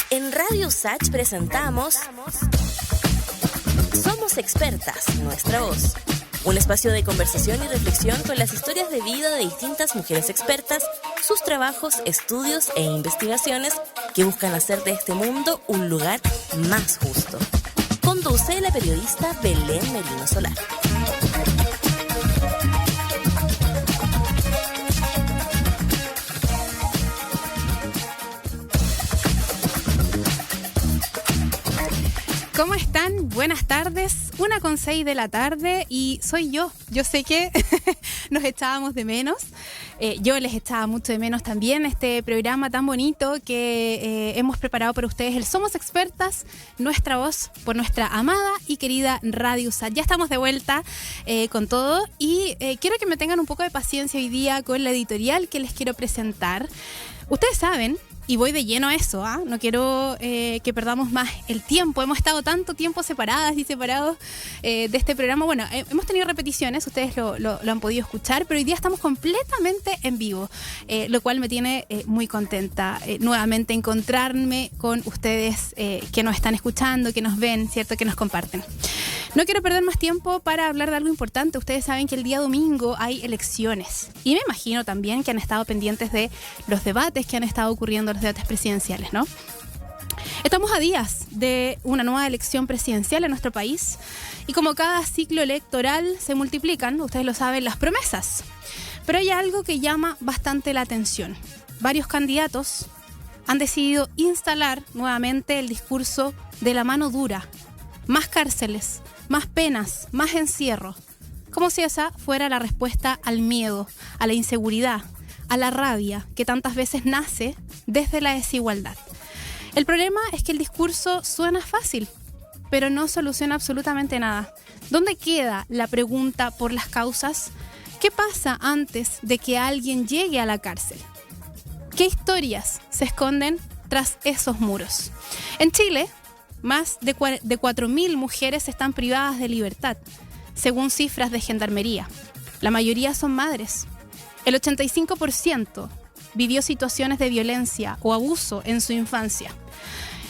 En Radio USACH presentamos Somos Expertas, Nuestra Voz. Un espacio de conversación y reflexión con las historias de vida de distintas mujeres expertas, sus trabajos, estudios e investigaciones que buscan hacer de este mundo un lugar más justo. Conduce la periodista Belén Merino Solar. ¿Cómo están? Buenas tardes, 1:06 de la tarde y soy yo. Yo sé que nos echábamos de menos. Yo les echaba mucho de menos también este programa tan bonito que hemos preparado para ustedes, el Somos Expertas, Nuestra Voz, por nuestra amada y querida Radio USACH. Ya estamos de vuelta con todo y quiero que me tengan un poco de paciencia hoy día con la editorial que les quiero presentar. Ustedes saben, y voy de lleno a eso, no quiero que perdamos más el tiempo. Hemos estado tanto tiempo separadas y separados de este programa. Bueno, hemos tenido repeticiones, ustedes lo han podido escuchar, pero hoy día estamos completamente en vivo, lo cual me tiene muy contenta nuevamente encontrarme con ustedes que nos están escuchando, que nos ven, ¿cierto? Que nos comparten. No quiero perder más tiempo para hablar de algo importante. Ustedes saben que el día domingo hay elecciones y me imagino también que han estado pendientes de los debates que han estado ocurriendo, los debates presidenciales, ¿no? Estamos a días de una nueva elección presidencial en nuestro país y como cada ciclo electoral se multiplican, ustedes lo saben, las promesas. Pero hay algo que llama bastante la atención. Varios candidatos han decidido instalar nuevamente el discurso de la mano dura, más cárceles, más penas, más encierro, como si esa fuera la respuesta al miedo, a la inseguridad, a la rabia que tantas veces nace desde la desigualdad. El problema es que el discurso suena fácil, pero no soluciona absolutamente nada. ¿Dónde queda la pregunta por las causas? ¿Qué pasa antes de que alguien llegue a la cárcel? ¿Qué historias se esconden tras esos muros? En Chile, más de 4.000 mujeres están privadas de libertad, según cifras de Gendarmería. La mayoría son madres. El 85% vivió situaciones de violencia o abuso en su infancia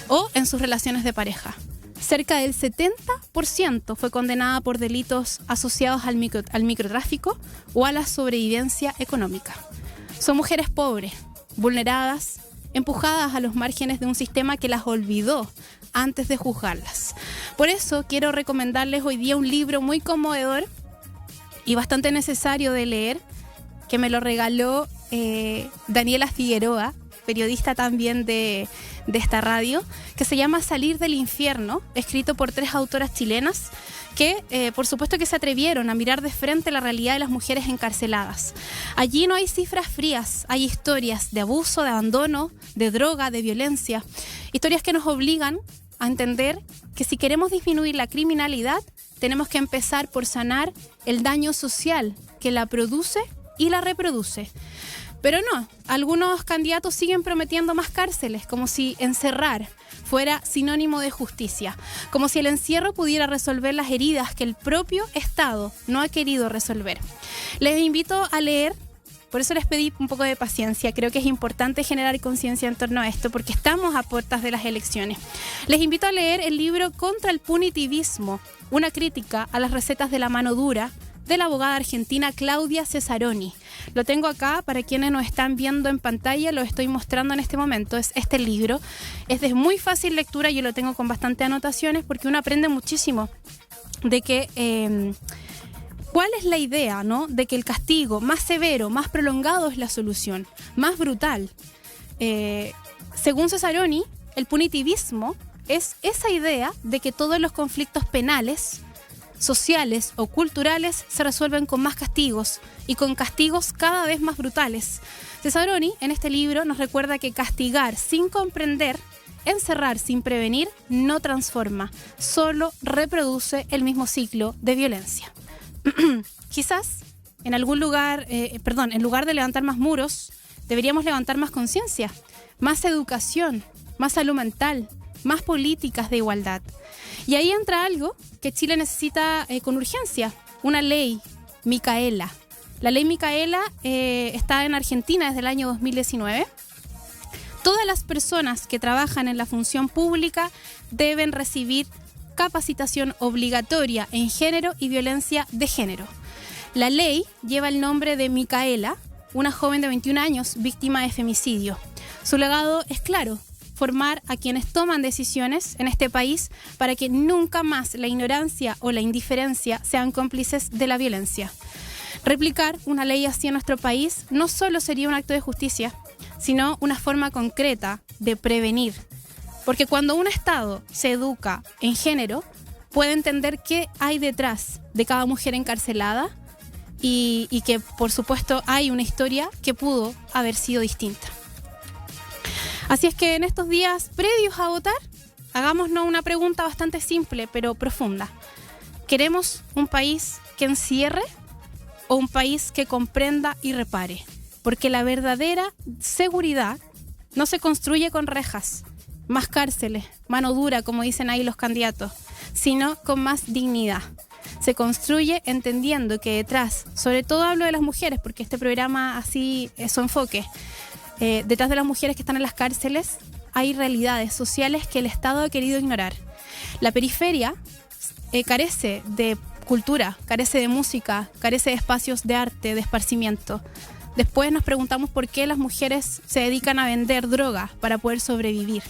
o en sus relaciones de pareja. Cerca del 70% fue condenada por delitos asociados al microtráfico o a la sobrevivencia económica. Son mujeres pobres, vulneradas, empujadas a los márgenes de un sistema que las olvidó antes de juzgarlas. Por eso quiero recomendarles hoy día un libro muy conmovedor y bastante necesario de leer, que me lo regaló Daniela Figueroa, periodista también de esta radio, que se llama Salir del Infierno, escrito por 3 autoras chilenas que por supuesto que se atrevieron a mirar de frente la realidad de las mujeres encarceladas. Allí no hay cifras frías, hay historias de abuso, de abandono, de droga, de violencia, historias que nos obligan a entender que si queremos disminuir la criminalidad, tenemos que empezar por sanar el daño social que la produce y la reproduce. Pero no, algunos candidatos siguen prometiendo más cárceles, como si encerrar fuera sinónimo de justicia, como si el encierro pudiera resolver las heridas que el propio Estado no ha querido resolver. Les invito a leer, por eso les pedí un poco de paciencia, creo que es importante generar conciencia en torno a esto, porque estamos a puertas de las elecciones. Les invito a leer el libro Contra el punitivismo, una crítica a las recetas de la mano dura, de la abogada argentina Claudia Cesaroni. Lo tengo acá para quienes nos están viendo en pantalla, lo estoy mostrando en este momento. Es este libro, es de muy fácil lectura, yo lo tengo con bastante anotaciones porque uno aprende muchísimo de que cuál es la idea, ¿no? De que el castigo más severo, más prolongado es la solución, más brutal. Según Cesaroni, el punitivismo es esa idea de que todos los conflictos penales, sociales o culturales se resuelven con más castigos y con castigos cada vez más brutales. Cesaroni en este libro nos recuerda que castigar sin comprender, encerrar sin prevenir, no transforma, solo reproduce el mismo ciclo de violencia. Quizás en algún lugar, en lugar de levantar más muros, deberíamos levantar más conciencia, más educación, más salud mental, más políticas de igualdad. Y ahí entra algo que Chile necesita con urgencia, una ley Micaela. La ley Micaela está en Argentina desde el año 2019. Todas las personas que trabajan en la función pública deben recibir capacitación obligatoria en género y violencia de género. La ley lleva el nombre de Micaela, una joven de 21 años víctima de femicidio. Su legado es claro: formar a quienes toman decisiones en este país para que nunca más la ignorancia o la indiferencia sean cómplices de la violencia. Replicar una ley así en nuestro país no solo sería un acto de justicia, sino una forma concreta de prevenir. Porque cuando un Estado se educa en género, puede entender qué hay detrás de cada mujer encarcelada y que, por supuesto, hay una historia que pudo haber sido distinta. Así es que en estos días previos a votar, hagámonos una pregunta bastante simple pero profunda. ¿Queremos un país que encierre o un país que comprenda y repare? Porque la verdadera seguridad no se construye con rejas, más cárceles, mano dura, como dicen ahí los candidatos, sino con más dignidad. Se construye entendiendo que detrás, sobre todo hablo de las mujeres, porque este programa así es su enfoque, detrás de las mujeres que están en las cárceles hay realidades sociales que el Estado ha querido ignorar. La periferia carece de cultura, carece de música, carece de espacios de arte, de esparcimiento. Después nos preguntamos por qué las mujeres se dedican a vender droga para poder sobrevivir.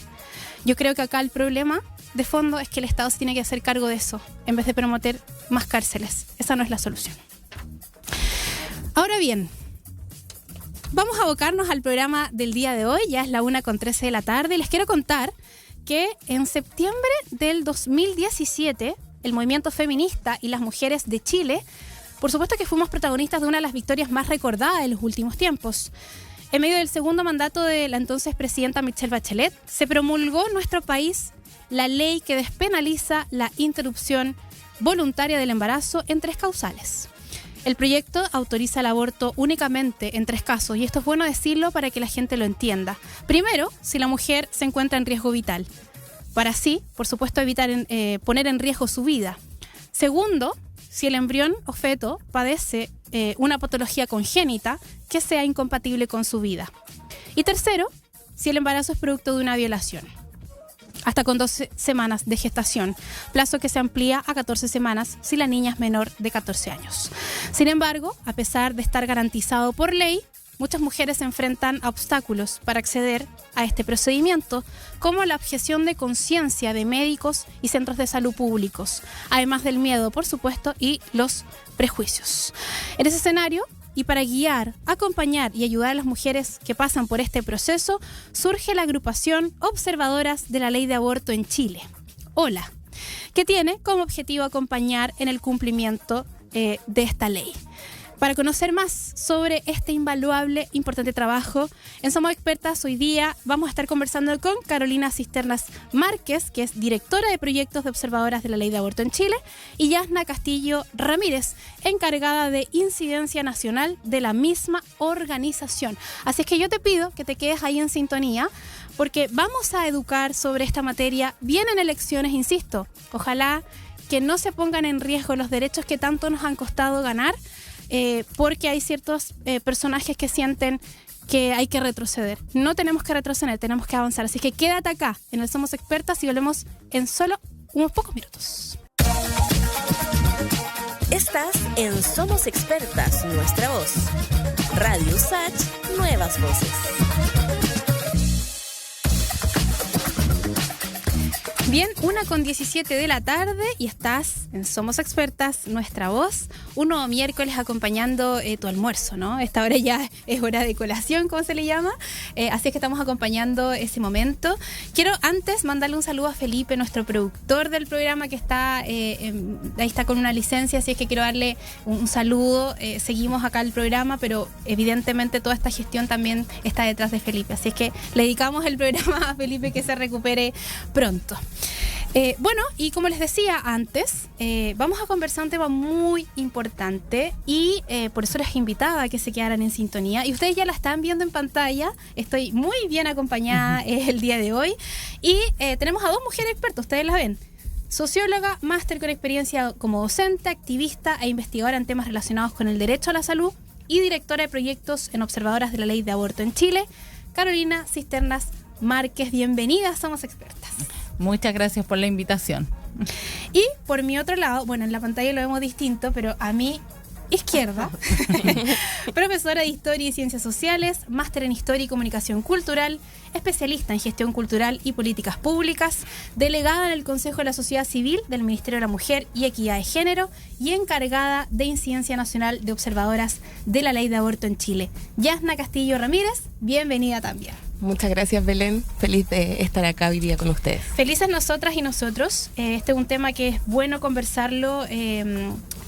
Yo creo que acá el problema de fondo es que el Estado se tiene que hacer cargo de eso, en vez de promover más cárceles. Esa no es la solución. Ahora bien, vamos a abocarnos al programa del día de hoy. Ya es la 1:13 de la tarde y les quiero contar que en septiembre del 2017 el movimiento feminista y las mujeres de Chile, por supuesto que fuimos protagonistas de una de las victorias más recordadas de los últimos tiempos. En medio del segundo mandato de la entonces presidenta Michelle Bachelet, se promulgó en nuestro país la ley que despenaliza la interrupción voluntaria del embarazo en 3 causales. El proyecto autoriza el aborto únicamente en 3 casos, y esto es bueno decirlo para que la gente lo entienda. Primero, si la mujer se encuentra en riesgo vital, para así, por supuesto, evitar poner en riesgo su vida. Segundo, si el embrión o feto padece una patología congénita que sea incompatible con su vida. Y tercero, si el embarazo es producto de una violación, hasta con 12 semanas de gestación, plazo que se amplía a 14 semanas si la niña es menor de 14 años. Sin embargo, a pesar de estar garantizado por ley, muchas mujeres se enfrentan a obstáculos para acceder a este procedimiento, como la objeción de conciencia de médicos y centros de salud públicos, además del miedo, por supuesto, y los prejuicios. En ese escenario, y para guiar, acompañar y ayudar a las mujeres que pasan por este proceso, surge la agrupación Observadoras de la Ley de Aborto en Chile, OLA, que tiene como objetivo acompañar en el cumplimiento de esta ley. Para conocer más sobre este invaluable, importante trabajo, en Somos Expertas hoy día vamos a estar conversando con Carolina Cisternas Márquez, que es directora de proyectos de Observadoras de la Ley de Aborto en Chile, y Yasna Castillo Ramírez, encargada de incidencia nacional de la misma organización. Así es que yo te pido que te quedes ahí en sintonía, porque vamos a educar sobre esta materia. Vienen elecciones, insisto, ojalá que no se pongan en riesgo los derechos que tanto nos han costado ganar, porque hay ciertos personajes que sienten que hay que retroceder. No tenemos que retroceder, tenemos que avanzar. Así que quédate acá en el Somos Expertas y volvemos en solo unos pocos minutos. Estás en Somos Expertas, nuestra voz. Radio USACH, nuevas voces. Bien, 1:17 de la tarde y estás en Somos Expertas, nuestra voz. Un nuevo miércoles acompañando tu almuerzo, ¿no? Esta hora ya es hora de colación, como se le llama. Así es que estamos acompañando ese momento. Quiero antes mandarle un saludo a Felipe, nuestro productor del programa, que está ahí está con una licencia, así es que quiero darle un saludo. Seguimos acá el programa, pero evidentemente toda esta gestión también está detrás de Felipe. Así es que le dedicamos el programa a Felipe, que se recupere pronto. Bueno, y como les decía antes, vamos a conversar un tema muy importante y por eso les invitaba a que se quedaran en sintonía. Y ustedes ya la están viendo en pantalla. Estoy muy bien acompañada el día de hoy. Y tenemos a 2 mujeres expertas, ustedes las ven. Socióloga, máster con experiencia como docente, activista e investigadora en temas relacionados con el derecho a la salud y directora de proyectos en Observadoras de la Ley de Aborto en Chile, Carolina Cisternas Márquez. Bienvenida, Somos Expertas. Muchas gracias por la invitación. Y por mi otro lado, bueno, en la pantalla lo vemos distinto, pero a mi izquierda, profesora de Historia y Ciencias Sociales, máster en Historia y Comunicación Cultural, especialista en Gestión Cultural y Políticas Públicas, delegada en el Consejo de la Sociedad Civil del Ministerio de la Mujer y Equidad de Género y encargada de Incidencia Nacional de Observadoras de la Ley de Aborto en Chile. Yasna Castillo Ramírez, bienvenida también. Muchas gracias, Belén. Feliz de estar acá hoy día con ustedes. Felices nosotras y nosotros. Este es un tema que es bueno conversarlo,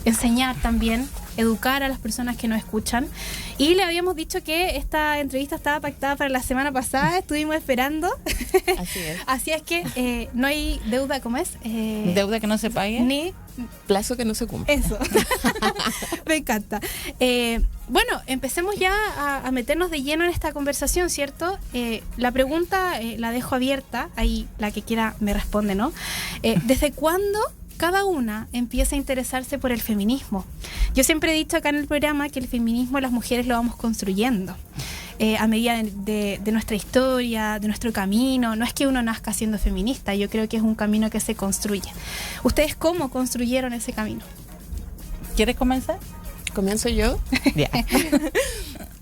enseñar también, educar a las personas que nos escuchan. Y le habíamos dicho que esta entrevista estaba pactada para la semana pasada, estuvimos esperando. Así es. Así es que no hay deuda, ¿cómo es? Deuda que no se pague. Ni plazo que no se cumple. Eso. Me encanta. Bueno, empecemos ya a meternos de lleno en esta conversación, ¿cierto? La pregunta la dejo abierta, ahí la que quiera me responde, ¿no? ¿Desde cuándo cada una empieza a interesarse por el feminismo? Yo siempre he dicho acá en el programa que el feminismo las mujeres lo vamos construyendo a medida de nuestra historia, de nuestro camino. No es que uno nazca siendo feminista, yo creo que es un camino que se construye. ¿Ustedes cómo construyeron ese camino? ¿Quieres comenzar? ¿Comienzo yo? Ya.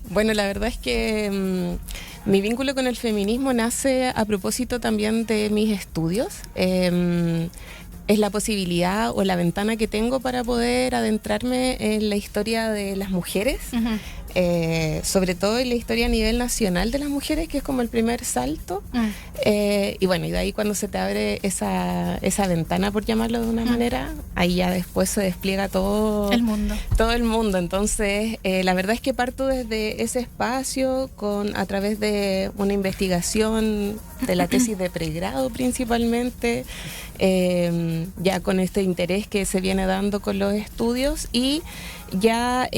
Bueno, la verdad es que mi vínculo con el feminismo nace a propósito también de mis estudios. Es la posibilidad o la ventana que tengo para poder adentrarme en la historia de las mujeres, sobre todo en la historia a nivel nacional de las mujeres, que es como el primer salto. Y bueno, y de ahí cuando se te abre esa ventana, por llamarlo de una manera, ahí ya después se despliega todo el mundo. Todo el mundo. Entonces, la verdad es que parto desde ese espacio a través de una investigación de la tesis de pregrado principalmente, ya con este interés que se viene dando con los estudios, y ya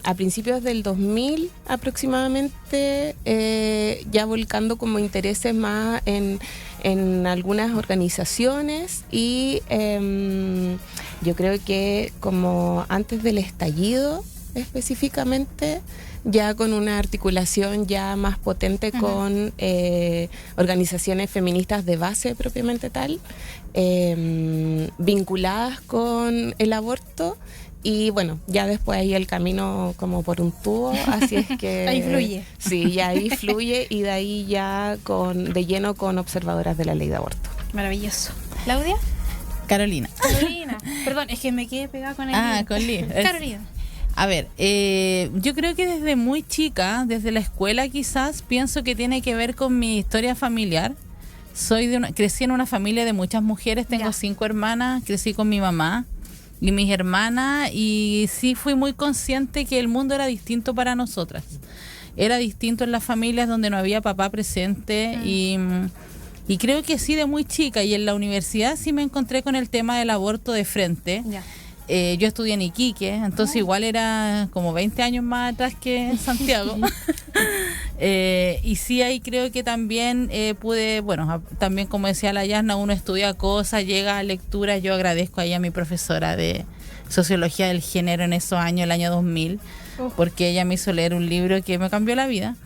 a principios del 2000 aproximadamente, ya volcando como intereses más en algunas organizaciones, y yo creo que como antes del estallido específicamente, ya con una articulación ya más potente con organizaciones feministas de base propiamente tal, vinculadas con el aborto. Y bueno, ya después ahí el camino como por un tubo, así es que... Ahí fluye. Sí, ya ahí fluye, y de ahí ya de lleno con observadoras de la ley de aborto. Maravilloso. ¿Claudia? Carolina. Perdón, es que me quedé pegada con el... Con Liz. Carolina. A ver, yo creo que desde muy chica, desde la escuela quizás, pienso que tiene que ver con mi historia familiar. Crecí en una familia de muchas mujeres, tengo 5 hermanas, crecí con mi mamá y mis hermanas, y sí fui muy consciente que el mundo era distinto para nosotras. Era distinto en las familias donde no había papá presente, y creo que sí, de muy chica, y en la universidad sí me encontré con el tema del aborto de frente. Yo estudié en Iquique, entonces igual era como 20 años más atrás que en Santiago. Y sí, ahí creo que también pude, bueno, también como decía la Yasna, uno estudia cosas, llega a lecturas. Yo agradezco ahí a mi profesora de Sociología del Género en esos años, el año 2000, porque ella me hizo leer un libro que me cambió la vida.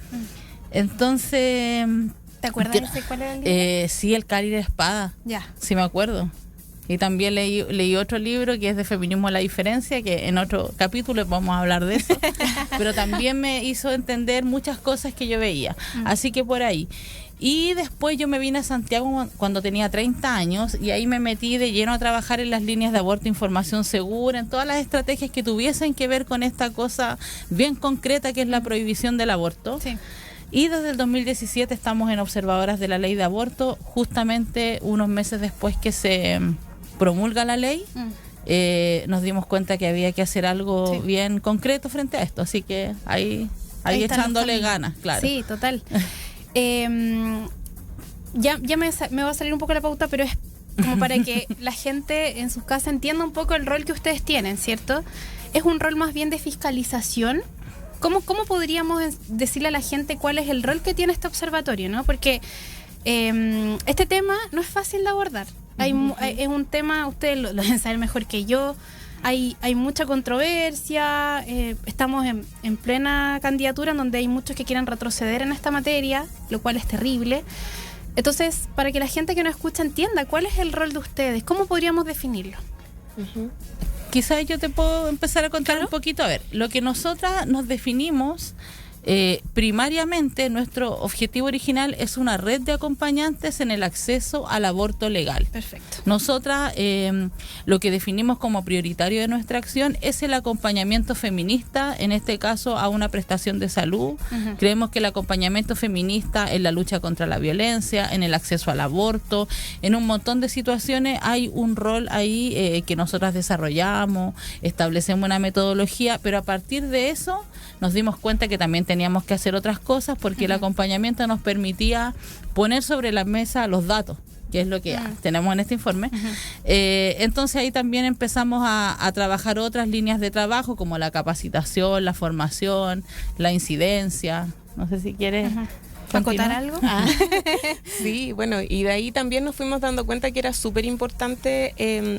Entonces... ¿Te acuerdas de cuál era el libro? Sí, El Cáliz de Espada. Ya. Sí, me acuerdo. Y también leí otro libro que es de Feminismo la Diferencia, que en otro capítulo vamos a hablar de eso. Pero también me hizo entender muchas cosas que yo veía. Así que por ahí. Y después yo me vine a Santiago cuando tenía 30 años, y ahí me metí de lleno a trabajar en las líneas de aborto, información segura, en todas las estrategias que tuviesen que ver con esta cosa bien concreta que es la prohibición del aborto. Sí. Y desde el 2017 estamos en Observadoras de la Ley de Aborto, justamente unos meses después que se promulga la ley. Nos dimos cuenta que había que hacer algo bien concreto frente a esto, así que ahí echándole ganas, claro. Sí, total. Ya me va a salir un poco la pauta, pero es como para que la gente en sus casas entienda un poco el rol que ustedes tienen, ¿cierto? Es un rol más bien de fiscalización. ¿Cómo podríamos decirle a la gente cuál es el rol que tiene este observatorio, ¿no? Porque este tema no es fácil de abordar. Es un tema, ustedes lo deben saber mejor que yo, hay mucha controversia, estamos en plena candidatura en donde hay muchos que quieren retroceder en esta materia, lo cual es terrible. Entonces, para que la gente que nos escucha entienda cuál es el rol de ustedes, ¿cómo podríamos definirlo? Quizás yo te puedo empezar a contar un poquito. A ver, lo que nosotras nos definimos, primariamente nuestro objetivo original es una red de acompañantes en el acceso al aborto legal. Perfecto. Nosotras lo que definimos como prioritario de nuestra acción es el acompañamiento feminista, en este caso a una prestación de salud. Creemos que el acompañamiento feminista en la lucha contra la violencia, en el acceso al aborto, en un montón de situaciones hay un rol ahí que nosotras desarrollamos, establecemos una metodología, pero a partir de eso nos dimos cuenta que también teníamos que hacer otras cosas porque el acompañamiento nos permitía poner sobre la mesa los datos, que es lo que tenemos en este informe. Entonces ahí también empezamos a trabajar otras líneas de trabajo como la capacitación, la formación, la incidencia. No sé si quieres... ¿Acotar algo? Sí, bueno, y de ahí también nos fuimos dando cuenta que era súper importante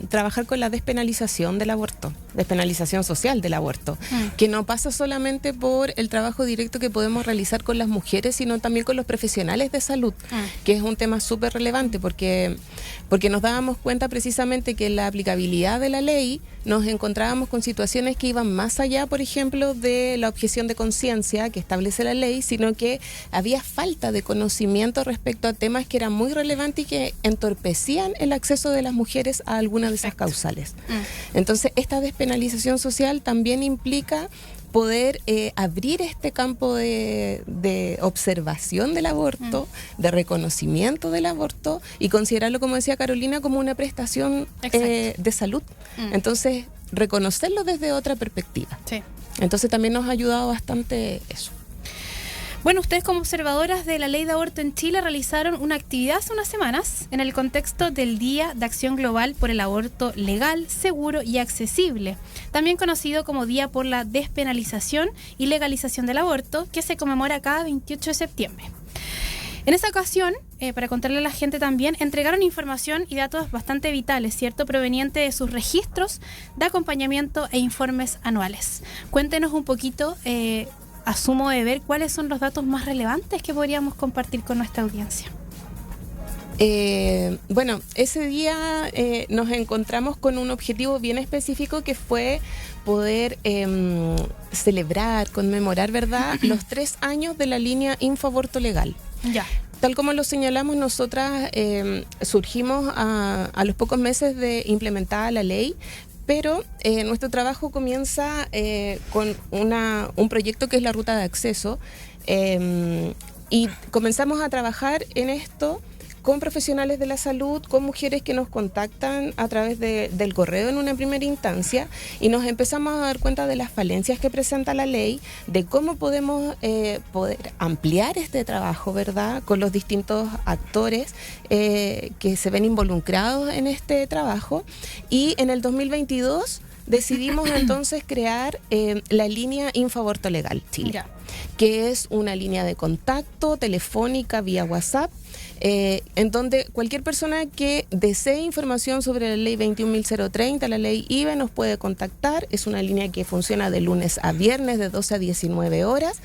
trabajar con la despenalización del aborto, despenalización social del aborto, que no pasa solamente por el trabajo directo que podemos realizar con las mujeres, sino también con los profesionales de salud, que es un tema súper relevante porque nos dábamos cuenta precisamente que en la aplicabilidad de la ley nos encontrábamos con situaciones que iban más allá, por ejemplo, de la objeción de conciencia que establece la ley, sino que había falta de conocimiento respecto a temas que eran muy relevantes y que entorpecían el acceso de las mujeres a algunas de esas causales. Entonces, esta despenalización social también implica poder abrir este campo de observación del aborto, de reconocimiento del aborto y considerarlo, como decía Carolina, como una prestación de salud. Entonces, reconocerlo desde otra perspectiva. Sí. Entonces, también nos ha ayudado bastante eso. Bueno, ustedes como observadoras de la ley de aborto en Chile realizaron una actividad hace unas semanas en el contexto del Día de Acción Global por el Aborto Legal, Seguro y Accesible, también conocido como Día por la Despenalización y Legalización del Aborto, que se conmemora cada 28 de septiembre. En esta ocasión, para contarle a la gente también, entregaron información y datos bastante vitales, ¿cierto?, proveniente de sus registros de acompañamiento e informes anuales. Cuéntenos un poquito, asumo de ver cuáles son los datos más relevantes que podríamos compartir con nuestra audiencia. Bueno, ese día nos encontramos con un objetivo bien específico que fue poder celebrar, conmemorar, ¿verdad?, los 3 años de la línea Infoaborto Legal. Ya. Tal como lo señalamos, nosotras surgimos a los pocos meses de implementada la ley, pero nuestro trabajo comienza con un proyecto que es la ruta de acceso y comenzamos a trabajar en esto con profesionales de la salud, con mujeres que nos contactan a través del correo en una primera instancia y nos empezamos a dar cuenta de las falencias que presenta la ley, de cómo podemos poder ampliar este trabajo, ¿verdad?, con los distintos actores que se ven involucrados en este trabajo. Y en el 2022 decidimos entonces crear la línea Infoaborto Legal Chile, que es una línea de contacto telefónica vía WhatsApp, en donde cualquier persona que desee información sobre la ley 21.030, la ley IVE, nos puede contactar. Es una línea que funciona de lunes a viernes de 12 a 19 horas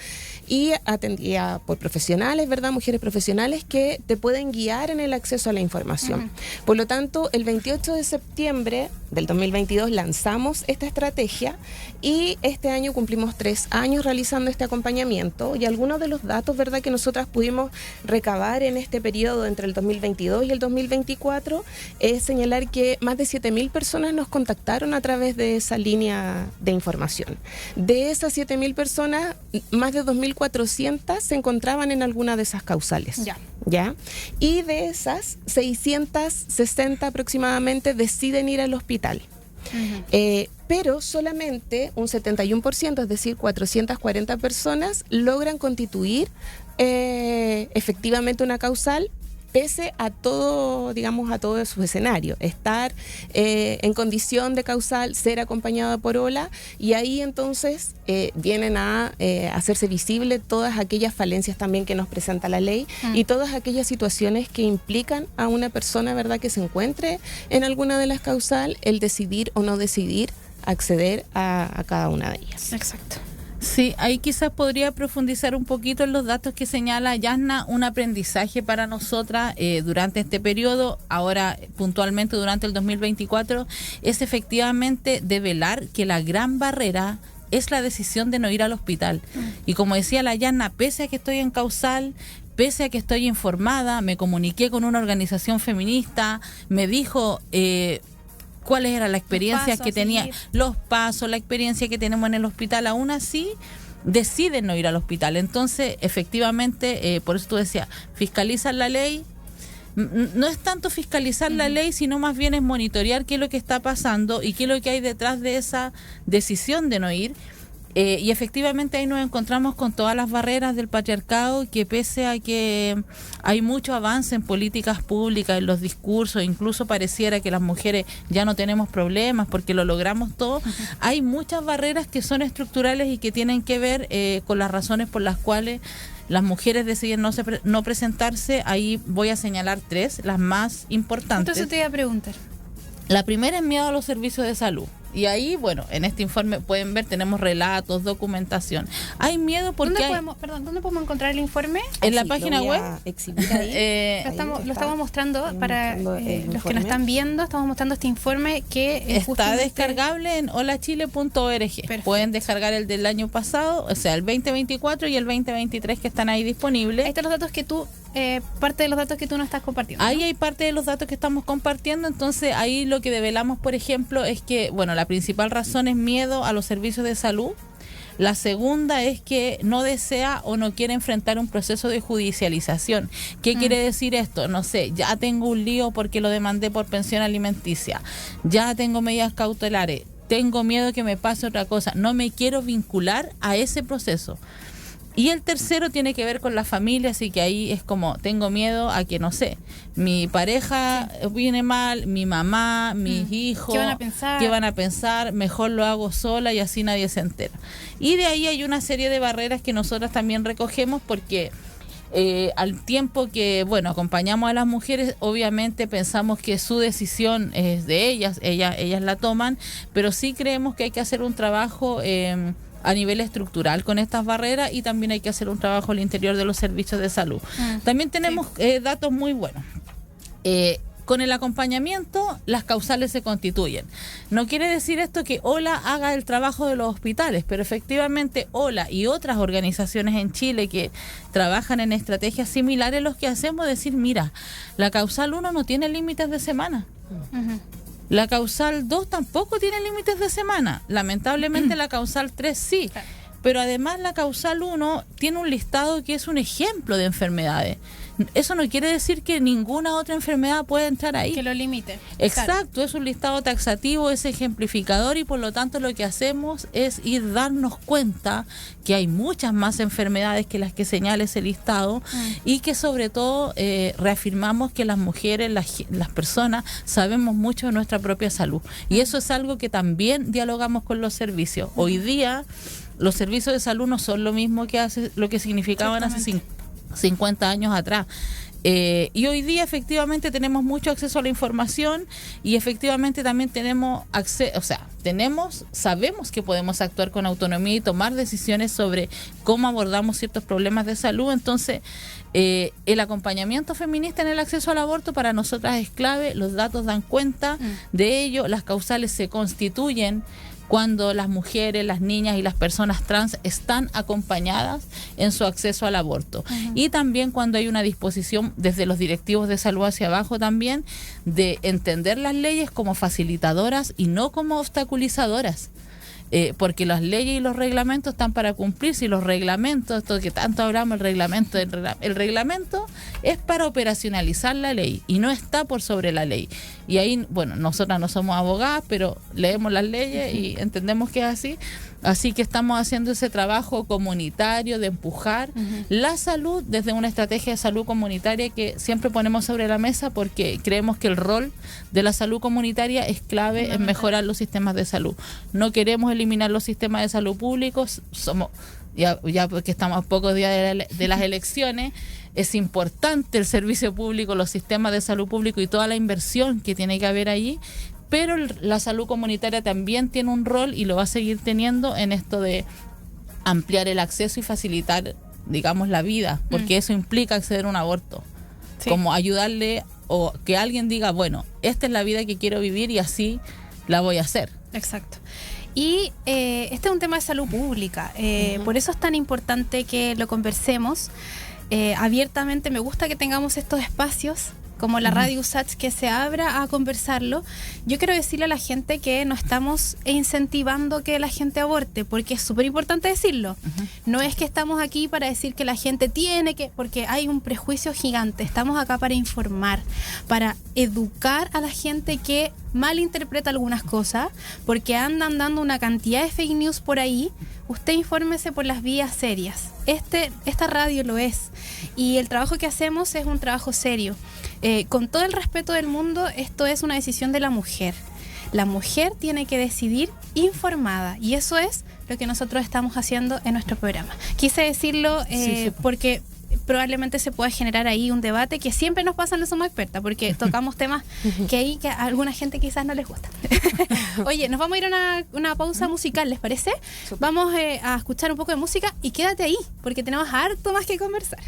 y atendida por profesionales, ¿verdad?, mujeres profesionales que te pueden guiar en el acceso a la información. Por lo tanto, el 28 de septiembre del 2022 lanzamos esta estrategia y este año cumplimos 3 años realizando este acompañamiento, y algunos de los datos, ¿verdad?, que nosotras pudimos recabar en este periodo entre el 2022 y el 2024 es señalar que más de 7.000 personas nos contactaron a través de esa línea de información. De esas 7.000 personas, más de 2.400 se encontraban en alguna de esas causales. ¿Ya? Y de esas, 660 aproximadamente deciden ir al hospital. Pero solamente un 71%, es decir, 440 personas logran constituir efectivamente una causal, pese a todo, digamos, a todo su escenario, estar en condición de causal, ser acompañada por OLA, y ahí entonces vienen a hacerse visible todas aquellas falencias también que nos presenta la ley y todas aquellas situaciones que implican a una persona, ¿verdad?, que se encuentre en alguna de las causal, el decidir o no decidir acceder a cada una de ellas. Exacto. Sí, ahí quizás podría profundizar un poquito en los datos que señala Yasna, un aprendizaje para nosotras durante este periodo, ahora puntualmente durante el 2024, es efectivamente develar que la gran barrera es la decisión de no ir al hospital. Y como decía la Yasna, pese a que estoy en causal, pese a que estoy informada, me comuniqué con una organización feminista, me dijo cuáles eran las experiencias que tenía, los pasos, la experiencia que tenemos en el hospital, aún así deciden no ir al hospital. Entonces, efectivamente, por eso tú decías, fiscalizan la ley. No es tanto fiscalizar la ley, sino más bien es monitorear qué es lo que está pasando y qué es lo que hay detrás de esa decisión de no ir. Y efectivamente ahí nos encontramos con todas las barreras del patriarcado, que pese a que hay mucho avance en políticas públicas, en los discursos, incluso pareciera que las mujeres ya no tenemos problemas porque lo logramos todo, hay muchas barreras que son estructurales y que tienen que ver con las razones por las cuales las mujeres deciden no presentarse. Ahí voy a señalar 3, las más importantes. Entonces te iba a preguntar. La primera es miedo a los servicios de salud. Y ahí, bueno, en este informe pueden ver, tenemos relatos, documentación. Hay miedo porque ¿Dónde podemos encontrar el informe? En la página web. Exhibir ahí. Lo estamos mostrando para los que nos están viendo. Estamos mostrando este informe que está descargable en holachile.org. Pueden descargar el del año pasado, o sea, el 2024 y el 2023 que están ahí disponibles. Ahí están los datos que tú, parte de los datos que tú nos estás compartiendo. Ahí hay parte de los datos que estamos compartiendo. Entonces, ahí lo que develamos, por ejemplo, es que, bueno, la principal razón es miedo a los servicios de salud. La segunda es que no desea o no quiere enfrentar un proceso de judicialización. ¿Qué quiere decir esto? No sé, ya tengo un lío porque lo demandé por pensión alimenticia, ya tengo medidas cautelares, tengo miedo que me pase otra cosa, no me quiero vincular a ese proceso. Y el tercero tiene que ver con la familia, así que ahí es como, tengo miedo a que, no sé, mi pareja viene mal, mi mamá, mis hijos, ¿qué van a pensar? Mejor lo hago sola y así nadie se entera. Y de ahí hay una serie de barreras que nosotras también recogemos porque al tiempo que, bueno, acompañamos a las mujeres, obviamente pensamos que su decisión es de ellas la toman, pero sí creemos que hay que hacer un trabajo a nivel estructural con estas barreras y también hay que hacer un trabajo al interior de los servicios de salud. También tenemos datos muy buenos. Con el acompañamiento, las causales se constituyen. No quiere decir esto que OLA haga el trabajo de los hospitales, pero efectivamente OLA y otras organizaciones en Chile que trabajan en estrategias similares, lo que hacemos es decir, mira, la causal 1 no tiene límites de semana. La causal 2 tampoco tiene límites de semana. Lamentablemente la causal 3 sí. Claro. Pero además la causal 1 tiene un listado que es un ejemplo de enfermedades. Eso no quiere decir que ninguna otra enfermedad pueda entrar ahí. Que lo limite. Exacto, claro. Es un listado taxativo, es ejemplificador y por lo tanto lo que hacemos es ir darnos cuenta que hay muchas más enfermedades que las que señala ese listado y que sobre todo reafirmamos que las mujeres, las personas, sabemos mucho de nuestra propia salud. Y eso es algo que también dialogamos con los servicios. Hoy día los servicios de salud no son lo mismo que lo que significaban hace 50 años atrás. Y hoy día efectivamente tenemos mucho acceso a la información y efectivamente también tenemos acceso, sabemos que podemos actuar con autonomía y tomar decisiones sobre cómo abordamos ciertos problemas de salud. Entonces, el acompañamiento feminista en el acceso al aborto para nosotras es clave, los datos dan cuenta de ello, las causales se constituyen cuando las mujeres, las niñas y las personas trans están acompañadas en su acceso al aborto. Y también cuando hay una disposición desde los directivos de salud hacia abajo también de entender las leyes como facilitadoras y no como obstaculizadoras. Porque las leyes y los reglamentos están para cumplirse y los reglamentos, esto que tanto hablamos, el reglamento es para operacionalizar la ley y no está por sobre la ley. Y ahí, bueno, nosotras no somos abogadas, pero leemos las leyes y entendemos que es así. Así que estamos haciendo ese trabajo comunitario de empujar la salud desde una estrategia de salud comunitaria que siempre ponemos sobre la mesa porque creemos que el rol de la salud comunitaria es clave en mejorar los sistemas de salud. No queremos eliminar los sistemas de salud públicos, ya porque estamos a pocos días de las elecciones, es importante el servicio público, los sistemas de salud público y toda la inversión que tiene que haber allí, pero la salud comunitaria también tiene un rol y lo va a seguir teniendo en esto de ampliar el acceso y facilitar, digamos, la vida, porque eso implica acceder a un aborto. Sí. Como ayudarle o que alguien diga, bueno, esta es la vida que quiero vivir y así la voy a hacer. Exacto. Y este es un tema de salud pública, por eso es tan importante que lo conversemos abiertamente. Me gusta que tengamos estos espacios como la Radio USACH, que se abra a conversarlo. Yo quiero decirle a la gente que no estamos incentivando que la gente aborte, porque es súper importante decirlo. No es que estamos aquí para decir que la gente tiene que, porque hay un prejuicio gigante. Estamos acá para informar, para educar a la gente que malinterpreta algunas cosas, porque andan dando una cantidad de fake news por ahí. Usted infórmese por las vías serias. Esta radio lo es, y el trabajo que hacemos es un trabajo serio. Con todo el respeto del mundo, esto es una decisión de la mujer. La mujer tiene que decidir informada, y eso es lo que nosotros estamos haciendo en nuestro programa. Quise decirlo porque probablemente se pueda generar ahí un debate que siempre nos pasa en Somos Expertas, porque tocamos temas que a alguna gente quizás no les gusta. Oye, nos vamos a ir a una pausa musical, ¿les parece? Super. Vamos a escuchar un poco de música y quédate ahí, porque tenemos harto más que conversar.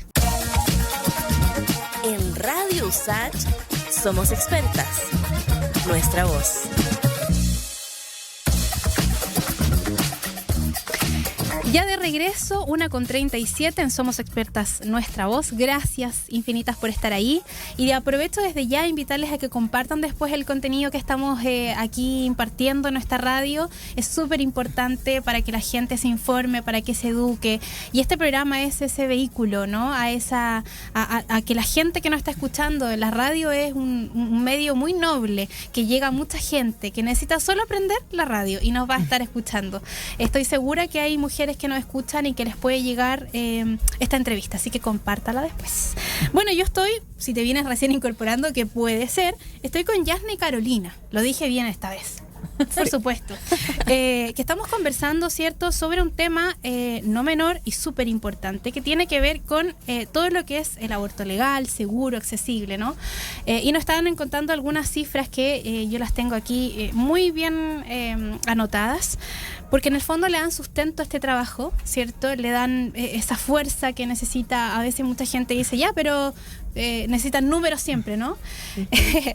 En Radio USACH somos expertas. Nuestra voz. Ya de regreso, 1:37 en Somos Expertas, Nuestra Voz. Gracias infinitas por estar ahí. Y aprovecho desde ya a invitarles a que compartan después el contenido que estamos aquí impartiendo en nuestra radio. Es súper importante para que la gente se informe, para que se eduque. Y este programa es ese vehículo, ¿no? A que la gente que nos está escuchando, la radio es un medio muy noble, que llega a mucha gente, que necesita solo aprender la radio y nos va a estar escuchando. Estoy segura que hay mujeres que nos escuchan y que les puede llegar esta entrevista, así que compártala después. Bueno, yo estoy, si te vienes recién incorporando, que puede ser, estoy con Yasne Carolina, lo dije bien esta vez, por supuesto, que estamos conversando, ¿cierto?, sobre un tema no menor y súper importante, que tiene que ver con todo lo que es el aborto legal, seguro, accesible, ¿no? Y nos estaban contando algunas cifras que yo las tengo aquí muy bien anotadas, porque en el fondo le dan sustento a este trabajo, ¿cierto? Le dan esa fuerza que necesita. A veces mucha gente dice, ya, pero necesitan números siempre, ¿no?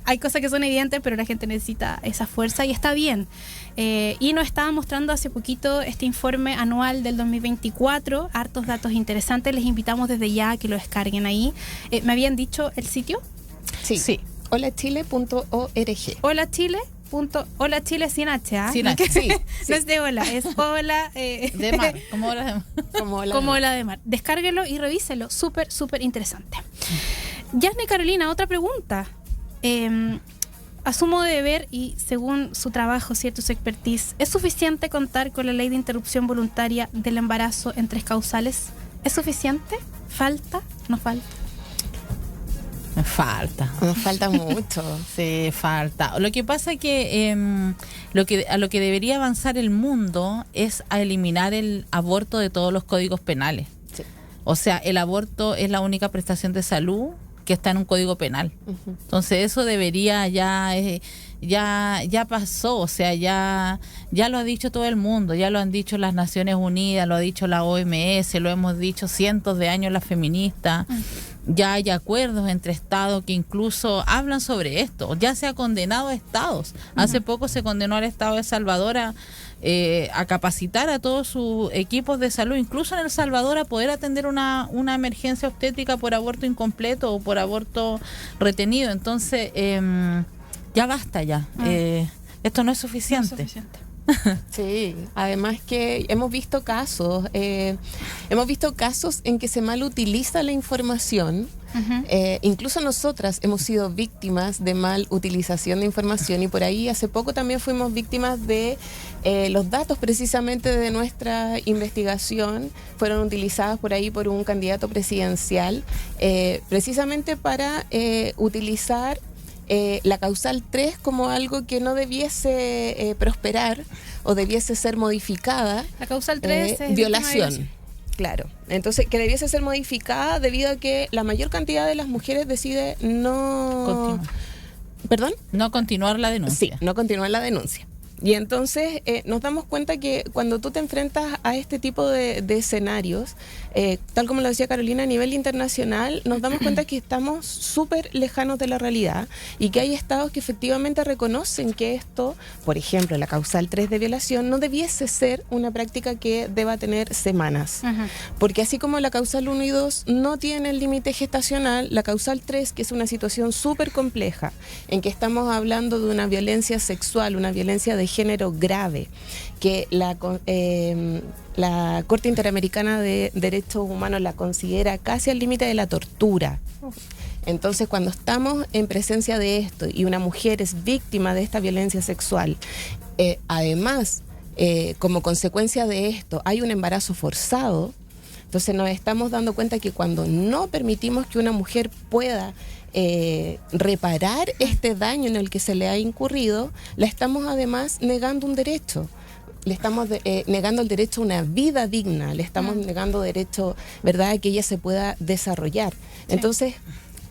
Hay cosas que son evidentes, pero la gente necesita esa fuerza y está bien. Y nos estaba mostrando hace poquito este informe anual del 2024, hartos datos interesantes. Les invitamos desde ya a que lo descarguen ahí. ¿Me habían dicho el sitio? Sí. holachile.org. Hola Chile. Hola Chile sin H, ¿ah? Sin H, sí. No es de hola, es hola de mar, como hola de mar. Como hola de mar. Descárguelo y revíselo, súper interesante. Yasne Carolina, otra pregunta. A su modo de ver y según su trabajo, ¿cierto?, su expertise, ¿es suficiente contar con la ley de interrupción voluntaria del embarazo en 3 causales? ¿Es suficiente? ¿Falta? ¿No falta? Nos falta mucho. Sí, falta. Lo que pasa es que a lo que debería avanzar el mundo es a eliminar el aborto de todos los códigos penales. Sí. O sea, el aborto es la única prestación de salud que está en un código penal. Entonces eso debería ya pasó, o sea, ya lo ha dicho todo el mundo, ya lo han dicho las Naciones Unidas, lo ha dicho la OMS, lo hemos dicho cientos de años las feministas. Ya hay acuerdos entre estados que incluso hablan sobre esto. Ya se ha condenado a estados. Hace poco se condenó al estado de Salvador a capacitar a todos sus equipos de salud, incluso en El Salvador, a poder atender una emergencia obstétrica por aborto incompleto o por aborto retenido. Entonces, ya basta ya. Esto no es suficiente. No es suficiente. Sí, además que hemos visto casos en que se mal utiliza la información. Incluso nosotras hemos sido víctimas de mal utilización de información, y por ahí hace poco también fuimos víctimas de los datos precisamente de nuestra investigación fueron utilizados por ahí por un candidato presidencial precisamente para utilizar la causal 3 como algo que no debiese prosperar o debiese ser modificada. La causal 3 es violación. Claro. Entonces, que debiese ser modificada debido a que la mayor cantidad de las mujeres decide no ¿Perdón? No continuar la denuncia. Sí, no continuar la denuncia. Y entonces nos damos cuenta que cuando tú te enfrentas a este tipo de escenarios, tal como lo decía Carolina, a nivel internacional, nos damos cuenta que estamos súper lejanos de la realidad y que hay estados que efectivamente reconocen que esto, por ejemplo, la causal 3 de violación, no debiese ser una práctica que deba tener semanas. Porque así como la causal 1 y 2 no tienen límite gestacional, la causal 3, que es una situación súper compleja, en que estamos hablando de una violencia sexual, una violencia de género grave, que la Corte Interamericana de Derechos Humanos la considera casi al límite de la tortura. Entonces, cuando estamos en presencia de esto y una mujer es víctima de esta violencia sexual, además, como consecuencia de esto, hay un embarazo forzado, entonces nos estamos dando cuenta que cuando no permitimos que una mujer pueda reparar este daño en el que se le ha incurrido, la estamos además negando un derecho. Le estamos negando el derecho a una vida digna, le estamos negando derecho, ¿verdad?, a que ella se pueda desarrollar. Sí. Entonces,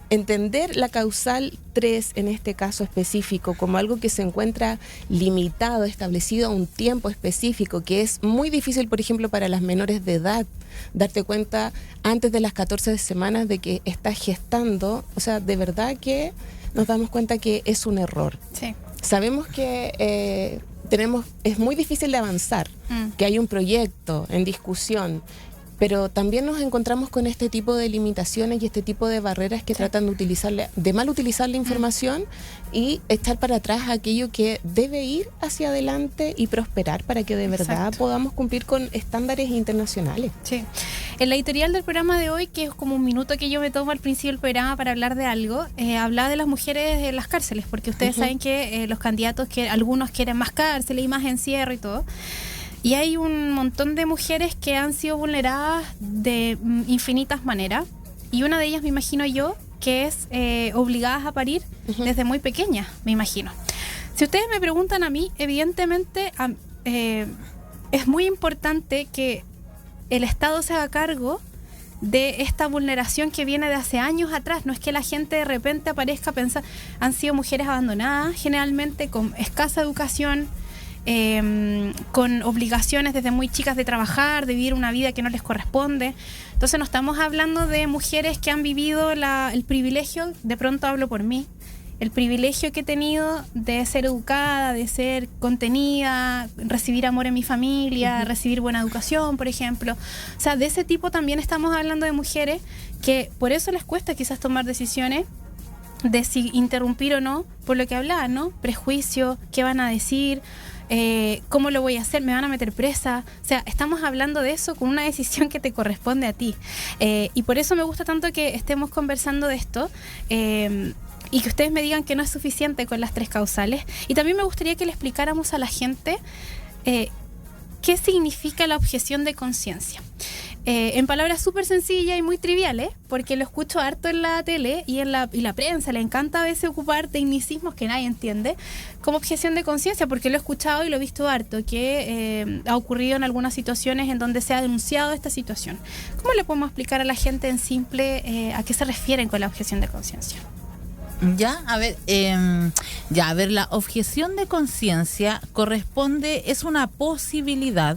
entender la causal 3 en este caso específico como algo que se encuentra limitado, establecido a un tiempo específico, que es muy difícil, por ejemplo, para las menores de edad, darte cuenta antes de las 14 semanas de que estás gestando. O sea, de verdad que nos damos cuenta que es un error. Sí. Sabemos que es muy difícil de avanzar, que hay un proyecto en discusión, pero también nos encontramos con este tipo de limitaciones y este tipo de barreras que tratan de mal utilizar la información y echar para atrás aquello que debe ir hacia adelante y prosperar para que de verdad podamos cumplir con estándares internacionales. Sí. En la editorial del programa de hoy, que es como un minuto que yo me tomo al principio del programa para hablar de algo, hablaba de las mujeres en las cárceles, porque ustedes saben que los candidatos, algunos quieren más cárceles y más encierro y todo. Y hay un montón de mujeres que han sido vulneradas de infinitas maneras. Y una de ellas, me imagino yo, que es obligadas a parir desde muy pequeñas, me imagino. Si ustedes me preguntan a mí, evidentemente es muy importante que el Estado se haga cargo de esta vulneración que viene de hace años atrás. No es que la gente de repente aparezca a pensar. Han sido mujeres abandonadas, generalmente con escasa educación, con obligaciones desde muy chicas de trabajar, de vivir una vida que no les corresponde. Entonces no estamos hablando de mujeres que han vivido el privilegio, de pronto hablo por mí, el privilegio que he tenido de ser educada, de ser contenida, recibir amor en mi familia, recibir buena educación, por ejemplo. O sea, de ese tipo también estamos hablando de mujeres que por eso les cuesta quizás tomar decisiones de si interrumpir o no, por lo que hablaban, ¿no? Prejuicio, qué van a decir, ¿cómo lo voy a hacer? ¿Me van a meter presa? O sea, estamos hablando de eso con una decisión que te corresponde a ti. Y por eso me gusta tanto que estemos conversando de esto y que ustedes me digan que no es suficiente con las 3 causales. Y también me gustaría que le explicáramos a la gente qué significa la objeción de conciencia. En palabras súper sencillas y muy triviales, porque lo escucho harto en la tele y en la prensa, le encanta a veces ocupar tecnicismos que nadie entiende, como objeción de conciencia, porque lo he escuchado y lo he visto harto, que ha ocurrido en algunas situaciones en donde se ha denunciado esta situación. ¿Cómo le podemos explicar a la gente en simple a qué se refieren con la objeción de conciencia? A ver, la objeción de conciencia es una posibilidad,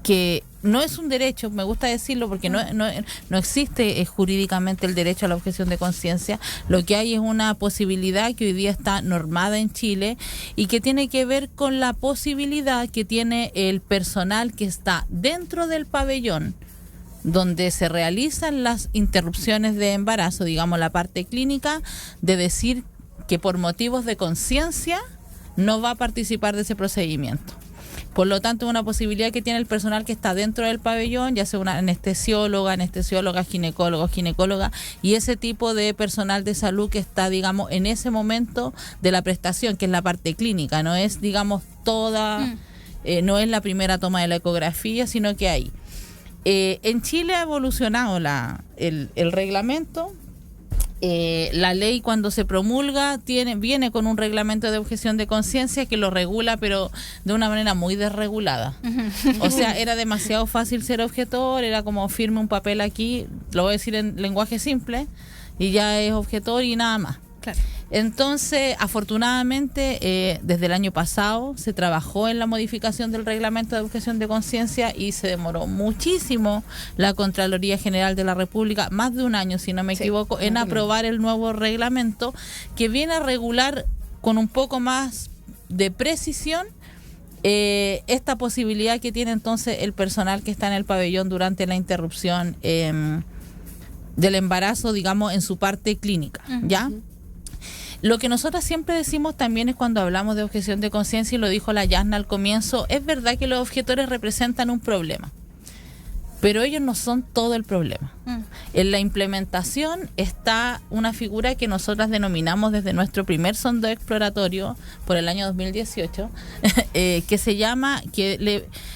que no es un derecho, me gusta decirlo porque no existe jurídicamente el derecho a la objeción de conciencia. Lo que hay es una posibilidad que hoy día está normada en Chile y que tiene que ver con la posibilidad que tiene el personal que está dentro del pabellón donde se realizan las interrupciones de embarazo, digamos la parte clínica, de decir que por motivos de conciencia no va a participar de ese procedimiento. Por lo tanto, es una posibilidad que tiene el personal que está dentro del pabellón, ya sea una anestesióloga, ginecóloga, y ese tipo de personal de salud que está, digamos, en ese momento de la prestación, que es la parte clínica, no es, digamos, no es la primera toma de la ecografía, sino que hay. En Chile ha evolucionado el reglamento. La ley, cuando se promulga, viene con un reglamento de objeción de conciencia que lo regula, pero de una manera muy desregulada. O sea, era demasiado fácil ser objetor, era como firme un papel aquí, lo voy a decir en lenguaje simple, y ya es objetor y nada más. Claro. Entonces, afortunadamente, desde el año pasado se trabajó en la modificación del reglamento de objeción de conciencia y se demoró muchísimo la Contraloría General de la República, más de un año, si no me equivoco, en aprobar el nuevo reglamento que viene a regular con un poco más de precisión esta posibilidad que tiene entonces el personal que está en el pabellón durante la interrupción del embarazo, digamos, en su parte clínica, ¿ya? Lo que nosotras siempre decimos también es cuando hablamos de objeción de conciencia, y lo dijo la Yasna al comienzo, es verdad que los objetores representan un problema, pero ellos no son todo el problema. En la implementación está una figura que nosotras denominamos desde nuestro primer sondeo exploratorio por el año 2018, que se llama,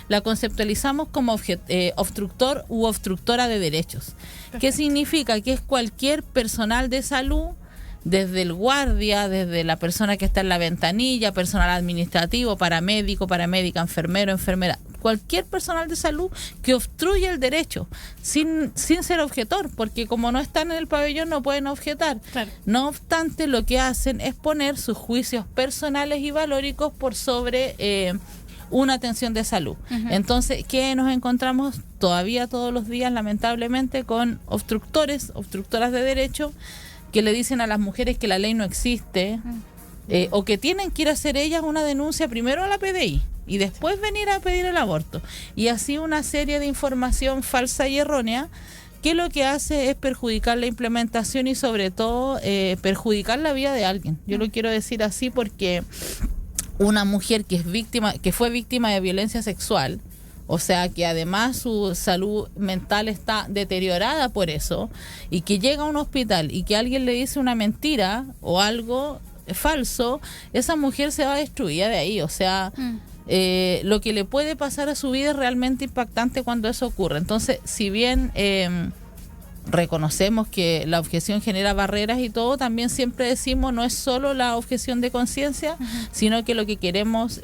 la conceptualizamos como obstructor u obstructora de derechos. Perfecto. ¿Qué significa? Que es cualquier personal de salud, desde el guardia, desde la persona que está en la ventanilla, personal administrativo, paramédico, paramédica, enfermero, enfermera, cualquier personal de salud que obstruye el derecho sin ser objetor, porque como no están en el pabellón no pueden objetar. Claro. No obstante, lo que hacen es poner sus juicios personales y valóricos por sobre una atención de salud. Entonces, ¿qué nos encontramos todavía todos los días, lamentablemente, con obstructoras de derecho, que le dicen a las mujeres que la ley no existe, o que tienen que ir a hacer ellas una denuncia primero a la PDI y después venir a pedir el aborto? Y así una serie de información falsa y errónea que lo que hace es perjudicar la implementación y sobre todo perjudicar la vida de alguien. Yo lo quiero decir así porque una mujer que fue víctima de violencia sexual, o sea que además su salud mental está deteriorada por eso, y que llega a un hospital y que alguien le dice una mentira o algo falso, esa mujer se va destruida de ahí. O sea, lo que le puede pasar a su vida es realmente impactante cuando eso ocurre. Entonces, si bien reconocemos que la objeción genera barreras y todo, también siempre decimos no es solo la objeción de conciencia, sino que lo que queremos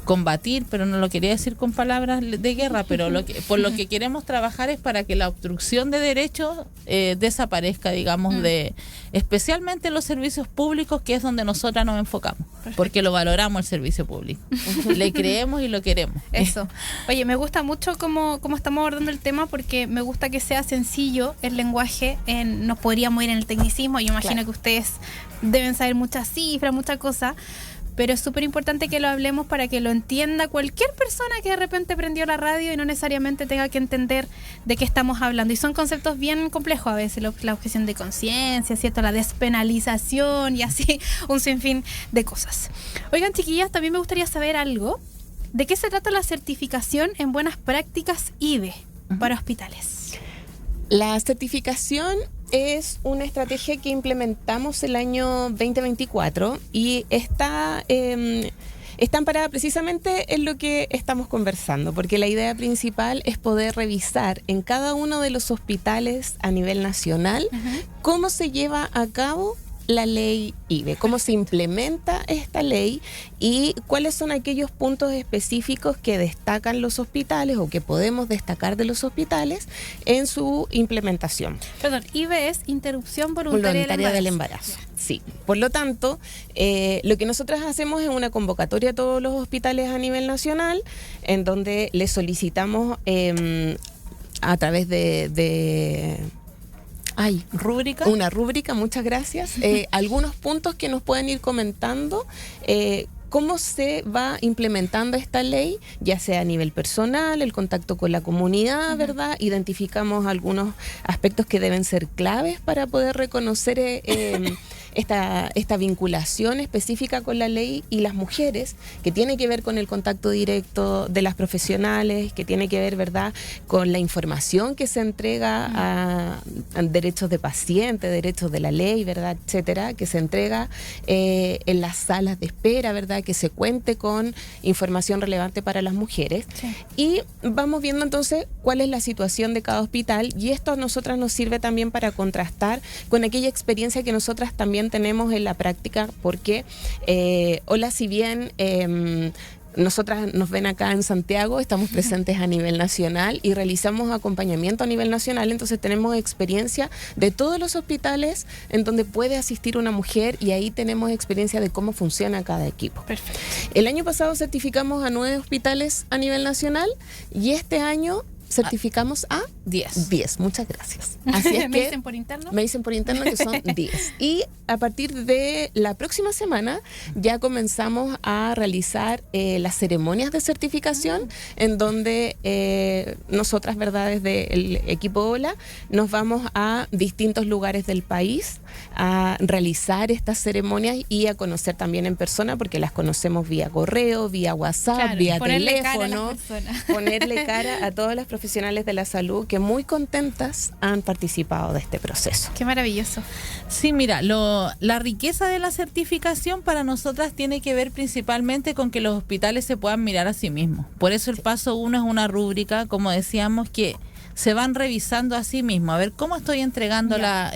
combatir, pero no lo quería decir con palabras de guerra, pero por lo que queremos trabajar es para que la obstrucción de derechos desaparezca, digamos, especialmente los servicios públicos, que es donde nosotras nos enfocamos. Perfecto. Porque lo valoramos el servicio público. Le creemos y lo queremos. Eso. Oye, me gusta mucho cómo estamos abordando el tema, porque me gusta que sea sencillo el lenguaje. Nos podríamos ir en el tecnicismo. Yo imagino que ustedes deben saber muchas cifras, muchas cosas, pero es súper importante que lo hablemos para que lo entienda cualquier persona que de repente prendió la radio y no necesariamente tenga que entender de qué estamos hablando. Y son conceptos bien complejos a veces, la objeción de conciencia, ¿cierto? La despenalización y así un sinfín de cosas. Oigan, chiquillas, también me gustaría saber algo. ¿De qué se trata la certificación en buenas prácticas IBE para hospitales? La certificación es una estrategia que implementamos el año 2024 y está amparada precisamente en lo que estamos conversando, porque la idea principal es poder revisar en cada uno de los hospitales a nivel nacional cómo se lleva a cabo la ley IBE, cómo se implementa esta ley y cuáles son aquellos puntos específicos que destacan los hospitales o que podemos destacar de los hospitales en su implementación. Perdón, IBE es interrupción voluntaria del embarazo. Sí, por lo tanto, lo que nosotros hacemos es una convocatoria a todos los hospitales a nivel nacional, en donde les solicitamos a través de ¿rúbrica? Una rúbrica, muchas gracias. Algunos puntos que nos pueden ir comentando cómo se va implementando esta ley, ya sea a nivel personal, el contacto con la comunidad, ¿verdad? Identificamos algunos aspectos que deben ser claves para poder reconocer esta vinculación específica con la ley y las mujeres, que tiene que ver con el contacto directo de las profesionales, que tiene que ver, ¿verdad?, con la información que se entrega a derechos de paciente, derechos de la ley, ¿verdad?, etcétera, que se entrega en las salas de espera, ¿verdad?, que se cuente con información relevante para las mujeres. Sí. Y vamos viendo entonces cuál es la situación de cada hospital, y esto a nosotras nos sirve también para contrastar con aquella experiencia que nosotras también tenemos en la práctica, porque si bien nosotras nos ven acá en Santiago, estamos presentes a nivel nacional y realizamos acompañamiento a nivel nacional, entonces tenemos experiencia de todos los hospitales en donde puede asistir una mujer y ahí tenemos experiencia de cómo funciona cada equipo. Perfecto. El año pasado certificamos a 9 hospitales a nivel nacional y este año certificamos a 10. Muchas gracias. Así es que ¿Me dicen por interno? Me dicen por interno que son 10. Y a partir de la próxima semana ya comenzamos a realizar las ceremonias de certificación en donde nosotras, ¿verdad? Desde el equipo OLA nos vamos a distintos lugares del país a realizar estas ceremonias y a conocer también en persona, porque las conocemos vía correo, vía WhatsApp, Claro, vía ponerle teléfono, cara a las personas. ponerle cara a todas las profesionales de la salud que muy contentas han participado de este proceso. Qué maravilloso. Sí, mira, la riqueza de la certificación para nosotras tiene que ver principalmente con que los hospitales se puedan mirar a sí mismos. Por eso el paso 1 es una rúbrica, como decíamos, que se van revisando a sí mismos, a ver cómo estoy entregando la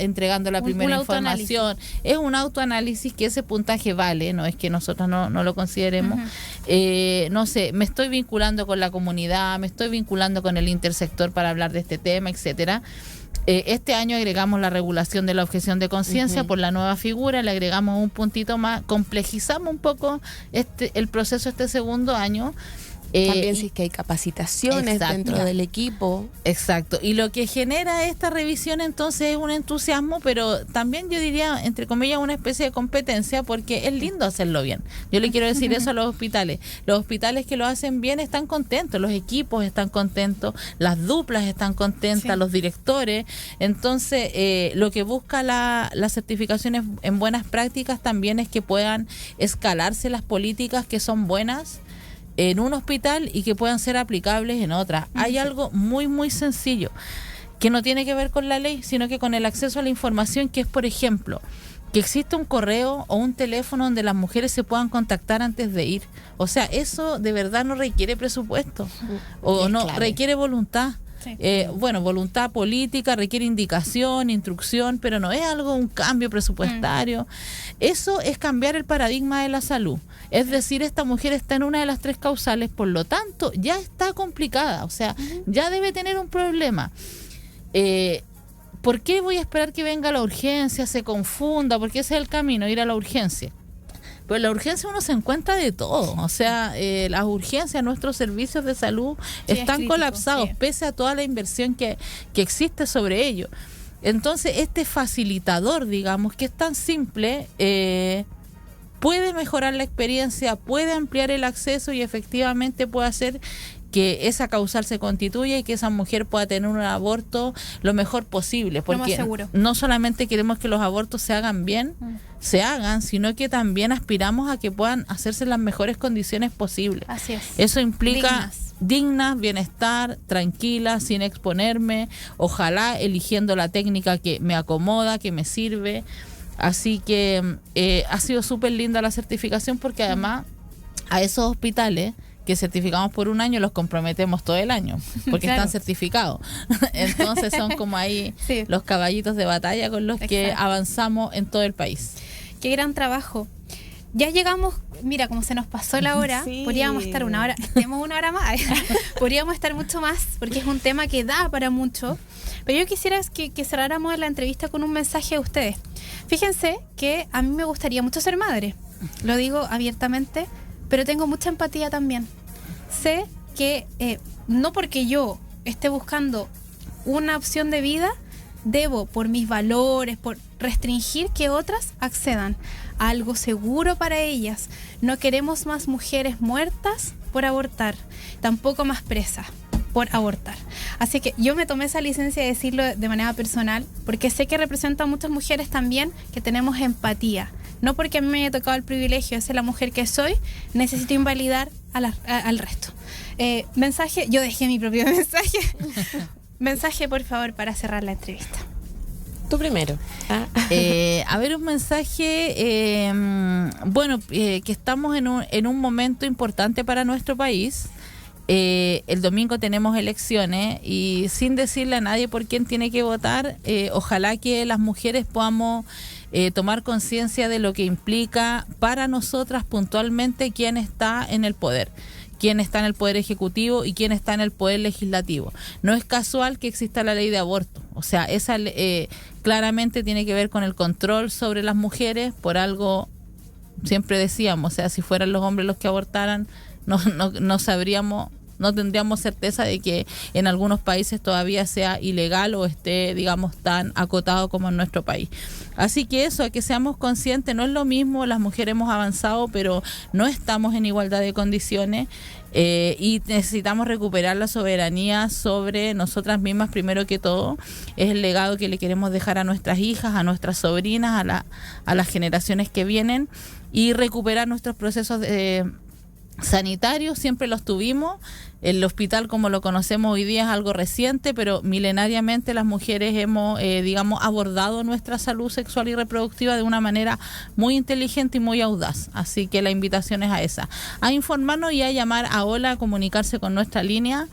primera información. Es un autoanálisis que ese puntaje vale, no es que nosotros no lo consideremos. No sé, me estoy vinculando con la comunidad, me estoy vinculando con el intersector para hablar de este tema, etcétera. Este año agregamos la regulación de la objeción de conciencia por la nueva figura, le agregamos un puntito más, complejizamos un poco el proceso este segundo año. También si es que hay capacitaciones exacto, dentro del equipo. Exacto. Y lo que genera esta revisión entonces es un entusiasmo, pero también yo diría, entre comillas, una especie de competencia, porque es lindo hacerlo bien. Yo le quiero decir eso a los hospitales. Los hospitales que lo hacen bien están contentos, los equipos están contentos, las duplas están contentas, los directores. Entonces, lo que busca la certificación en buenas prácticas también es que puedan escalarse las políticas que son buenas en un hospital y que puedan ser aplicables en otras. Hay algo muy, muy sencillo que no tiene que ver con la ley, sino que con el acceso a la información, que es, por ejemplo, que existe un correo o un teléfono donde las mujeres se puedan contactar antes de ir. O sea, eso de verdad no requiere presupuesto o no requiere voluntad. Sí. Bueno, voluntad política, requiere indicación, instrucción, pero no es algo, un cambio presupuestario. Eso es cambiar el paradigma de la salud. Es decir, esta mujer está en una de las 3 causales, por lo tanto, ya está complicada, o sea, ya debe tener un problema. ¿Por qué voy a esperar que venga la urgencia, se confunda? Porque ese es el camino, ir a la urgencia. Pero en la urgencia uno se encuentra de todo, o sea, las urgencias, nuestros servicios de salud están crítico, colapsados, pese a toda la inversión que existe sobre ello. Entonces, este facilitador, digamos, que es tan simple, puede mejorar la experiencia, puede ampliar el acceso y efectivamente puede hacer que esa causal se constituya y que esa mujer pueda tener un aborto lo mejor posible, porque no solamente queremos que los abortos se hagan bien, se hagan, sino que también aspiramos a que puedan hacerse en las mejores condiciones posibles. Así es. Eso implica dignas, bienestar, tranquila, sin exponerme, ojalá eligiendo la técnica que me acomoda, que me sirve. Así que ha sido súper linda la certificación, porque además a esos hospitales que certificamos por un año los comprometemos todo el año, porque están certificados. Entonces son como ahí los caballitos de batalla con los que avanzamos en todo el país. Qué gran trabajo. Ya llegamos, mira, como se nos pasó la hora, podríamos estar una hora, estemos una hora más, podríamos estar mucho más, porque es un tema que da para mucho. Pero yo quisiera que cerráramos la entrevista con un mensaje a ustedes. Fíjense que a mí me gustaría mucho ser madre, lo digo abiertamente, pero tengo mucha empatía también. Sé que no porque yo esté buscando una opción de vida, debo, por mis valores, por restringir que otras accedan a algo seguro para ellas. No queremos más mujeres muertas por abortar, tampoco más presas por abortar. Así que yo me tomé esa licencia de decirlo de manera personal, porque sé que representa a muchas mujeres también que tenemos empatía. No porque a mí me haya tocado el privilegio de ser la mujer que soy, necesito invalidar al resto. Mensaje, yo dejé mi propio mensaje. Mensaje, por favor, para cerrar la entrevista. Tú primero. A ver, un mensaje, que estamos en un momento importante para nuestro país, El domingo tenemos elecciones y sin decirle a nadie por quién tiene que votar, ojalá que las mujeres podamos tomar conciencia de lo que implica para nosotras puntualmente quién está en el poder, quién está en el poder ejecutivo y quién está en el poder legislativo. No es casual que exista la ley de aborto, o sea, esa claramente tiene que ver con el control sobre las mujeres. Por algo siempre decíamos, o sea, si fueran los hombres los que abortaran, no sabríamos, no tendríamos certeza de que en algunos países todavía sea ilegal o esté, digamos, tan acotado como en nuestro país. Así que eso, a que seamos conscientes, no es lo mismo, las mujeres hemos avanzado, pero no estamos en igualdad de condiciones, y necesitamos recuperar la soberanía sobre nosotras mismas primero que todo. Es el legado que le queremos dejar a nuestras hijas, a nuestras sobrinas, a las generaciones que vienen, y recuperar nuestros procesos sanitarios. Siempre los tuvimos. El hospital como lo conocemos hoy día es algo reciente, pero milenariamente las mujeres hemos, abordado nuestra salud sexual y reproductiva de una manera muy inteligente y muy audaz. Así que la invitación es a esa, a informarnos y a llamar a Hola, a comunicarse con nuestra línea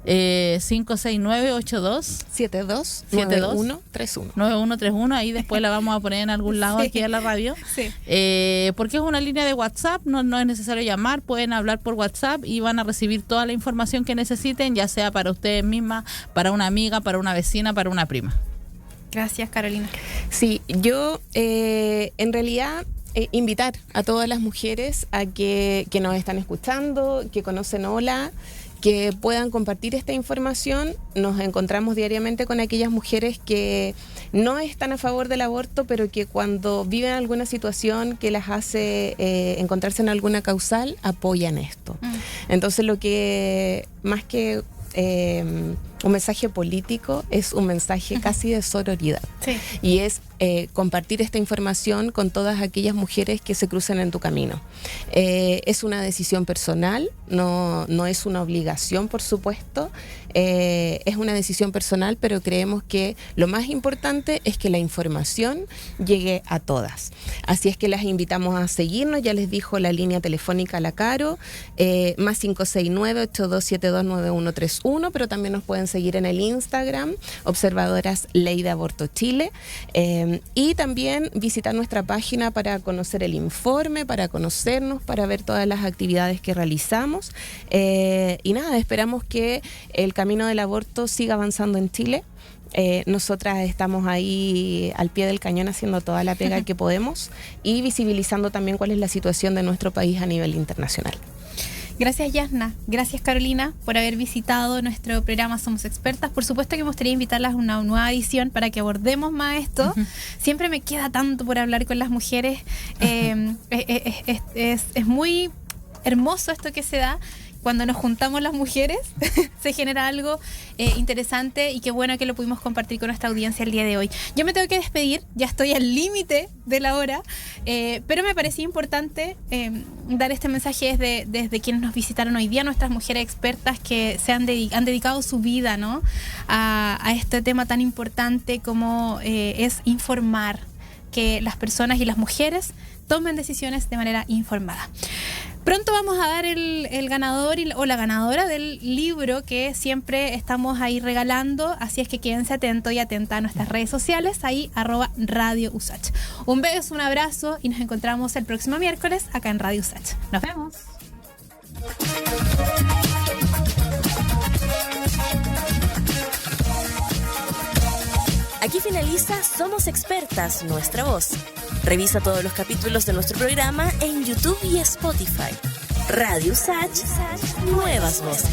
569-82-72-9131. Ahí después la vamos a poner en algún lado aquí en la radio. Sí. Porque es una línea de WhatsApp, no es necesario llamar, pueden hablar por WhatsApp y van a recibir toda la información que necesiten, ya sea para ustedes mismas, para una amiga, para una vecina, para una prima. Gracias, Carolina. Sí, yo en realidad invitar a todas las mujeres a que nos están escuchando, que conocen Hola, que puedan compartir esta información. Nos encontramos diariamente con aquellas mujeres que no están a favor del aborto, pero que cuando viven alguna situación que las hace encontrarse en alguna causal, apoyan esto. Entonces, lo que más que un mensaje político es un mensaje casi de sororidad. Sí. Y es compartir esta información con todas aquellas mujeres que se crucen en tu camino. Es una decisión personal, no es una obligación, por supuesto. Es una decisión personal, pero creemos que lo más importante es que la información llegue a todas. Así es que las invitamos a seguirnos. Ya les dijo la línea telefónica la Caro, más 569-8272-9131, pero también nos pueden seguir en el Instagram, Observadoras Ley de Aborto Chile, y también visitar nuestra página para conocer el informe, para conocernos, para ver todas las actividades que realizamos. Y nada, esperamos que el camino del aborto siga avanzando en Chile. Nosotras estamos ahí al pie del cañón haciendo toda la pega que podemos y visibilizando también cuál es la situación de nuestro país a nivel internacional. Gracias, Yasna. Gracias, Carolina, por haber visitado nuestro programa Somos Expertas. Por supuesto que me gustaría invitarlas a una nueva edición para que abordemos más esto. Siempre me queda tanto por hablar con las mujeres. Es muy hermoso esto que se da. Cuando nos juntamos las mujeres, se genera algo interesante, y qué bueno que lo pudimos compartir con nuestra audiencia el día de hoy. Yo me tengo que despedir, ya estoy al límite de la hora, pero me parecía importante dar este mensaje desde quienes nos visitaron hoy día, nuestras mujeres expertas que han dedicado su vida, ¿no?, a este tema tan importante como es informar, que las personas y las mujeres tomen decisiones de manera informada. Pronto vamos a dar el ganador o la ganadora del libro que siempre estamos ahí regalando, así es que quédense atentos y atentas a nuestras redes sociales, ahí @Radio USACH. Un beso, un abrazo y nos encontramos el próximo miércoles acá en Radio USACH. Nos vemos. Aquí finaliza Somos Expertas, nuestra voz. Revisa todos los capítulos de nuestro programa en YouTube y Spotify. Radio USACH, nuevas voces.